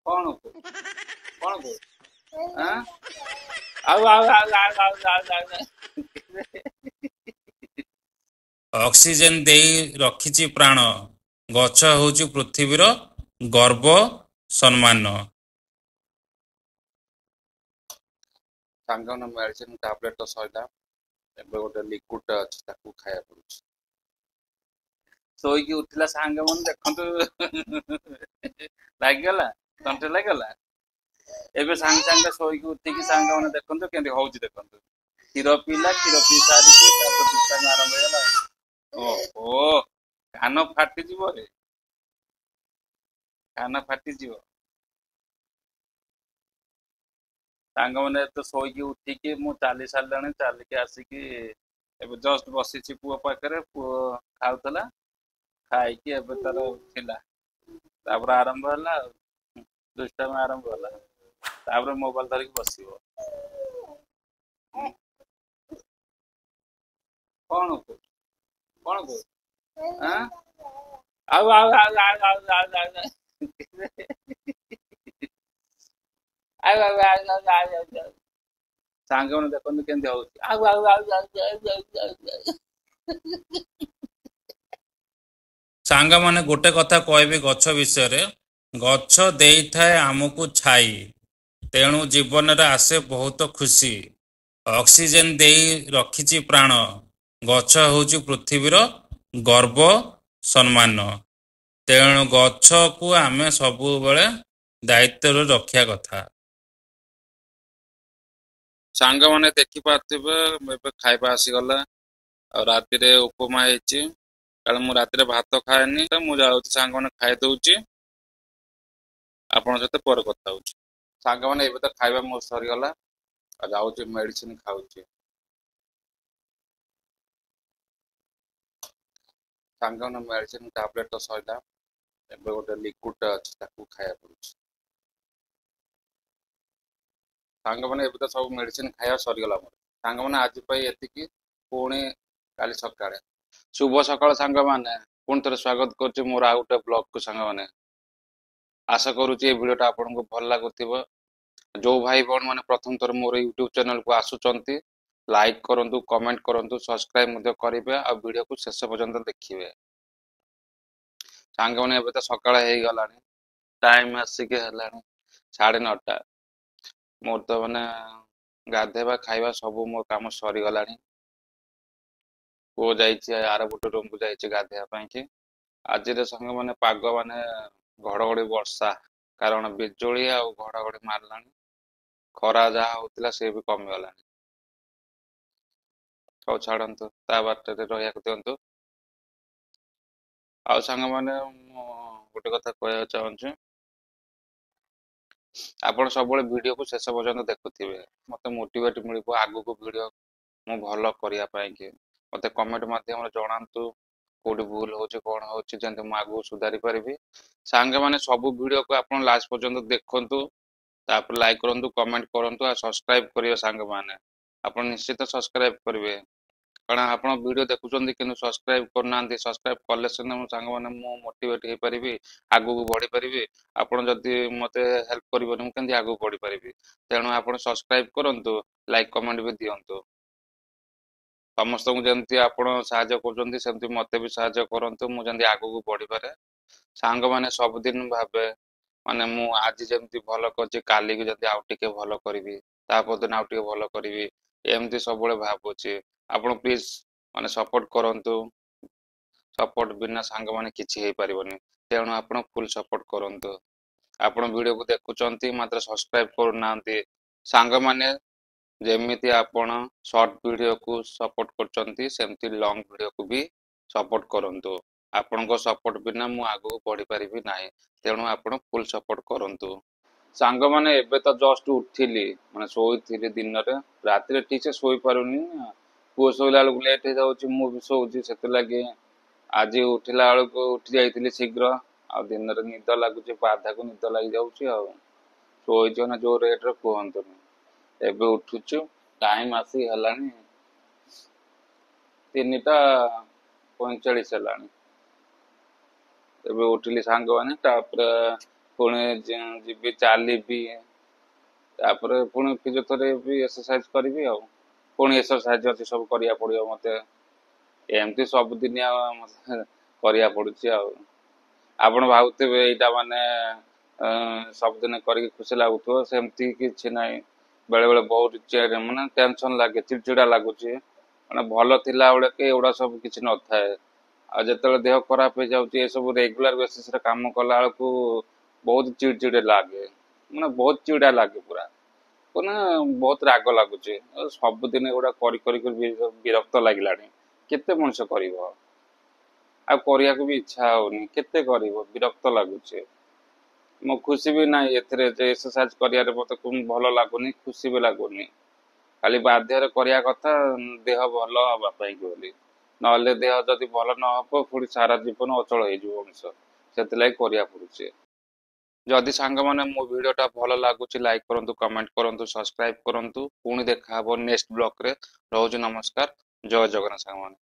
କଣ କଣ କହୁଛୁ? ଆଁ? ଆଉ। ଅକ୍ସିଜେନ ଦେଇ ରଖିଛି ପ୍ରାଣ, ଗଛ ହେଉଛି ପୃଥିବୀର ଗର୍ବ ସମ୍ମାନ। ସାଙ୍ଗମାନେ ମେଡିସିନ ଟାବଲେଟ ତ ସଇଲା, ଏବେ ଗୋଟେ ଲିକ୍ୱିଡ ଅଛି ତାକୁ ଖାଇବା ପଡୁଛି। ଶୋଇକି ଉଠିଲା ସାଙ୍ଗମାନେ ଦେଖନ୍ତୁ ଲାଗିଗଲା, ତଣ୍ଟି ଲାଗିଗଲା। ଏବେ ସାଙ୍ଗେ ସାଙ୍ଗେ ଶୋଇକି ଉଠିକି ସାଙ୍ଗମାନେ ଦେଖନ୍ତୁ କେମିତି ହଉଛି ଦେଖନ୍ତୁ। କ୍ଷୀର ପିଇଲା, କ୍ଷୀର ପିଇ ସାରିକି ତାପରେ ଦୁଷ୍ଟାମି ଆରମ୍ଭ ହେଇଗଲା। ଓହୋ, କାନ ଫାଟିଯିବ ରେ, କାନ ଫାଟିଯିବ। ସାଙ୍ଗମାନେ ତ ଶୋଇକି ଉଠିକି ମୁଁ ଚାଲି ସାରିଲାଣି, ଚାଲିକି ଆସିକି ଏବେ ଜଷ୍ଟ ବସିଛି ପୁଅ ପାଖରେ, ପୁଅ ଖାଉଥିଲା, ଖାଇକି ଏବେ ତାର ଥିଲା, ତାପରେ ଆରମ୍ଭ ହେଲା ଆଉ ଦୁଷ୍ଟାମି ଆରମ୍ଭ ହେଲା, ତାପରେ ମୋବାଇଲ ଧରିକି ବସିବ। କଣ କହୁଛୁ? କଣ କହୁଛୁ? ଆଁ? ଆଉ। ଆଉ। ସାଙ୍ଗମାନେ ଦେଖନ୍ତୁ କେମିତି ହଉଛି। ଆଉ। ସାଙ୍ଗମାନେ ଗୋଟେ କଥା କହିବି ଗଛ ବିଷୟରେ, ଗଛ ଦେଇଥାଏ ଆମକୁ ଛାଇ, ତେଣୁ ଜୀବନରେ ଆସେ ବହୁତ ଖୁସି। ଅକ୍ସିଜେନ ଦେଇ ରଖିଛି ପ୍ରାଣ, ଗଛ ହେଉଛି ପୃଥିବୀର ଗର୍ବ ସମ୍ମାନ। ତେଣୁ ଗଛକୁ ଆମେ ସବୁବେଳେ ଦାୟିତ୍ୱରେ ରଖିବା କଥା। ସାଙ୍ଗମାନେ ଦେଖିପାରୁଥିବେ ଏବେ ଖାଇବା ଆସିଗଲା, ଆଉ ରାତିରେ ଉପମା ହେଇଛି, କାରଣ ମୁଁ ରାତିରେ ଭାତ ଖାଏନି ତ ମୁଁ ଯାଉଛି ସାଙ୍ଗମାନେ ଖାଇ ଦଉଛି, ଆପଣଙ୍କ ସହିତ ପରେ କଥା ହଉଛି। ସାଙ୍ଗମାନେ ଏବେ ତ ଖାଇବା ମୋର ସରିଗଲା, ଆଉ ଯାଉଛି ମେଡିସିନ ଖାଉଛି। ସାଙ୍ଗମାନେ ମେଡିସିନ ଟାବଲେଟ ତ ସଇଲା, ଏବେ ଗୋଟେ ଲିକ୍ୱିଡ ଅଛି ତାକୁ ଖାଇବା ପଡୁଛି। ସାଙ୍ଗମାନେ ଏବେ ତ ସବୁ ମେଡିସିନ ଖାଇବା ସରିଗଲା ମୋର। ସାଙ୍ଗମାନେ ଆଜି ପାଇଁ ଏତିକି, ପୁଣି କାଲି ସକାଳେ। ଶୁଭ ସକାଳ ସାଙ୍ଗମାନେ, ପୁଣି ଥରେ ସ୍ୱାଗତ କରୁଛି ମୋର ଆଉ ଗୋଟେ ବ୍ଲଗକୁ ସାଙ୍ଗମାନେ। ଆଶା କରୁଛି ଏ ଭିଡ଼ିଓଟା ଆପଣଙ୍କୁ ଭଲ ଲାଗୁଥିବ। ଯୋଉ ଭାଇ ଭଉଣୀ ମାନେ ପ୍ରଥମ ଥର ମୋର ୟୁଟ୍ୟୁବ ଚ୍ୟାନେଲକୁ ଆସୁଛନ୍ତି, ଲାଇକ୍ କରନ୍ତୁ, କମେଣ୍ଟ କରନ୍ତୁ, ସବସ୍କ୍ରାଇବ ମଧ୍ୟ କରିବେ, ଆଉ ଭିଡ଼ିଓକୁ ଶେଷ ପର୍ଯ୍ୟନ୍ତ ଦେଖିବେ। ସାଙ୍ଗମାନେ ଏବେ ତ ସକାଳ ହେଇଗଲାଣି, ଟାଇମ ଆସିକି ହେଲାଣି 9:30। ମୋର ତ ମାନେ ଗାଧେଇବା ଖାଇବା ସବୁ ମୋ କାମ ସରିଗଲାଣି। ପୁଅ ଯାଇଛି ଆର ଗୋଟେ ରୁମକୁ ଯାଇଛି ଗାଧେଇବା ପାଇଁ କି। ଆଜିର ସାଙ୍ଗମାନେ ପାଗ ମାନେ ଘଡଘଡି ବର୍ଷା, କାରଣ ବିଜୁଳି ଆଉ ଘଡଘଡି ମାରିଲାଣି। ଖରା ଯାହା ହଉଥିଲା ସେ ବି କମିଗଲାଣି। ହଉ ଛାଡନ୍ତୁ, ତା ବାଟରେ ରହିବାକୁ ଦିଅନ୍ତୁ। ଆଉ ସାଙ୍ଗମାନେ ମୁଁ ଗୋଟେ କଥା କହିବାକୁ ଚାହୁଁଛି, ଆପଣ ସବୁବେଳେ ଭିଡିଓକୁ ଶେଷ ପର୍ଯ୍ୟନ୍ତ ଦେଖୁଥିବେ, ମତେ ମୋଟିଭେଟ ମିଳିବ ଆଗକୁ ଭିଡିଓ ମୁଁ ଭଲ କରିବା ପାଇଁ କି। ମତେ କମେଣ୍ଟ ମାଧ୍ୟମରେ ଜଣାନ୍ତୁ କୋଉଠି ଭୁଲ ହଉଛି କଣ ହଉଛି, ଯେମିତି ମୁଁ ଆଗକୁ ସୁଧାରି ପାରିବି। ସାଙ୍ଗମାନେ ସବୁ ଭିଡିଓକୁ ଆପଣ ଲାଷ୍ଟ ପର୍ଯ୍ୟନ୍ତ ଦେଖନ୍ତୁ, ତାପରେ ଲାଇକ୍ କରନ୍ତୁ, କମେଣ୍ଟ କରନ୍ତୁ, ଆଉ ସବସ୍କ୍ରାଇବ କରିବେ ସାଙ୍ଗମାନେ। ଆପଣ ନିଶ୍ଚିତ ସବସ୍କ୍ରାଇବ କରିବେ, କାରଣ ଆପଣ ଭିଡିଓ ଦେଖୁଛନ୍ତି କିନ୍ତୁ ସବସ୍କ୍ରାଇବ କରୁନାହାନ୍ତି। ସବସ୍କ୍ରାଇବ କଲେ ସିନା ମୋ ସାଙ୍ଗମାନେ ମୁଁ ମୋଟିଭେଟ ହେଇପାରିବି, ଆଗକୁ ବଢିପାରିବି। ଆପଣ ଯଦି ମତେ ହେଲ୍ପ କରିବେନି ମୁଁ କେମିତି ଆଗକୁ ବଢିପାରିବି। ତେଣୁ ଆପଣ ସବସ୍କ୍ରାଇବ କରନ୍ତୁ, ଲାଇକ୍ କମେଣ୍ଟ ବି ଦିଅନ୍ତୁ। ସମସ୍ତଙ୍କୁ ଯେମିତି ଆପଣ ସାହାଯ୍ୟ କରୁଛନ୍ତି ସେମିତି ମତେ ବି ସାହାଯ୍ୟ କରନ୍ତୁ, ମୁଁ ଯେମିତି ଆଗକୁ ବଢିପାରେ। ସାଙ୍ଗମାନେ ସବୁଦିନ ଭାବେ ମାନେ ମୁଁ ଆଜି ଯେମିତି ଭଲ କରିଛି କାଲିକି ଯଦି ଆଉ ଟିକେ ଭଲ କରିବି, ତା ପରଦିନ ଆଉ ଟିକେ ଭଲ କରିବି, ଏମିତି ସବୁବେଳେ ଭାବୁଛି। ଆପଣ ପ୍ଲିଜ ମାନେ ସପୋର୍ଟ କରନ୍ତୁ, ସପୋର୍ଟ ବିନା ସାଙ୍ଗମାନେ କିଛି ହେଇପାରିବନି। ତେଣୁ ଆପଣ ଫୁଲ ସପୋର୍ଟ କରନ୍ତୁ। ଆପଣ ଭିଡିଓକୁ ଦେଖୁଛନ୍ତି ମାତ୍ର ସବସ୍କ୍ରାଇବ କରୁନାହାନ୍ତି। ସାଙ୍ଗମାନେ ଯେମିତି ଆପଣ ସର୍ଟ ଭିଡିଓକୁ ସପୋର୍ଟ କରୁଛନ୍ତି, ସେମିତି ଲଙ୍ଗ ଭିଡିଓକୁ ବି ସପୋର୍ଟ କରନ୍ତୁ। ଆପଣଙ୍କ ସପୋର୍ଟ ବିନା ମୁଁ ଆଗକୁ ବଢି ପାରିବି ନାହିଁ, ତେଣୁ ଆପଣ ଫୁଲ ସପୋର୍ଟ କରନ୍ତୁ। ସାଙ୍ଗମାନେ ଏବେ ତ ଜଷ୍ଟ ଉଠିଲି, ମାନେ ଶୋଇଥିଲି ଦିନରେ, ରାତିରେ ଠିକ ସେ ଶୋଇପାରୁନି ନା, ପୁଅ ଶୋଇଲା ବେଳକୁ ଲେଟ୍ ହେଇଯାଉଛି, ମୁଁ ବି ଶୋଉଛି, ସେଥିଲାଗି ଆଜି ଉଠିଲା ବେଳକୁ ଉଠି ଯାଇଥିଲି ଶୀଘ୍ର। ଆଉ ଦିନରେ ନିଦ ଲାଗୁଛି, ବାଧାକୁ ନିଦ ଲାଗି ଯାଉଛି ଆଉ ଶୋଇଛି ମାନେ ଯୋଉ ରେଟରେ କୁହନ୍ତୁନି। ଏବେ ଉଠୁଛୁ, ଟାଇମ ଆସିକି ହେଲାଣି 3:45 ହେଲାଣି। ଏବେ ଉଠିଲି ସାଙ୍ଗମାନେ, ତାପରେ ପୁଣି ଯିବି ଚାଲିବି, ତାପରେ ପୁଣି ଫିଜିଓଥେରାପି ଏକ୍ସରସାଇଜ କରିବି ଆଉ ପୁଣି ଏକ୍ସରସାଇଜ ଅଛି ସବୁ କରିବାକୁ ପଡିବ ମତେ। ଏମିତି ସବୁଦିନିଆ ମତେ କରିବାକୁ ପଡୁଛି ଆଉ। ଆପଣ ଭାବୁଥିବେ ଏଇଟା ମାନେ ସବୁଦିନ କରିକି ଖୁସି ଲାଗୁଥିବ, ସେମିତି କିଛି ନାହିଁ। ବେଳେ ବେଳେ ବହୁତ ମାନେ ଟେନସନ ଲାଗେ, ଚିଡଚିଡା ଲାଗୁଛି। ମାନେ ଭଲ ଥିଲା ବେଳେ କି ଏଗୁଡା ସବୁ କିଛି ନଥାଏ, ଆଉ ଯେତେବେଳେ ଦେହ ଖରାପ ହେଇଯାଉଛି ଏସବୁ ରେଗୁଲାର ବେସିସରେ କାମ କଲା ବେଳକୁ ବହୁତ ଚିଡଚିଡା ଲାଗେ, ମାନେ ବହୁତ ଚିଡା ଲାଗେ ପୁରା, ମାନେ ବହୁତ ରାଗ ଲାଗୁଛି। ସବୁଦିନ ଏଗୁଡା କରି କରି ବିରକ୍ତ ଲାଗିଲାଣି। କେତେ ମଣିଷ କରିବ, ଆଉ କରିବାକୁ ବି ଇଚ୍ଛା ହଉନି, କେତେ କରିବ, ବିରକ୍ତ ଲାଗୁଛି। ମୁଁ ଖୁସି ବି ନାହିଁ ଏଥିରେ ଯେ ଏକ୍ସରସାଇଜ କରିବାରେ ମତେ ଭଲ ଲାଗୁନି, ଖୁସି ବି ଲାଗୁନି। ଖାଲି ବାଧ୍ୟରେ କରିବା କଥା ଦେହ ଭଲ ହବା ପାଇଁ ବୋଲି, ନହେଲେ ଦେହ ଯଦି ଭଲ ନ ହବ ପୁଣି ସାରା ଜୀବନ ଅଚଳ ହେଇଯିବ ମଣିଷ। ସେଥିଲାଗି କରିବାକୁ ପଡୁଛି। ଯଦି ସାଙ୍ଗମାନେ ମୋ ଭିଡ଼ିଓଟା ଭଲ ଲାଗୁଛି ଲାଇକ୍ କରନ୍ତୁ, କମେଣ୍ଟ କରନ୍ତୁ, ସବସ୍କ୍ରାଇବ କରନ୍ତୁ। ପୁଣି ଦେଖା ହବ ନେକ୍ସଟ ବ୍ଲଗରେ। ରହୁଛି, ନମସ୍କାର, ଜୟ ଜଗନ୍ନାଥ ସାଙ୍ଗମାନେ।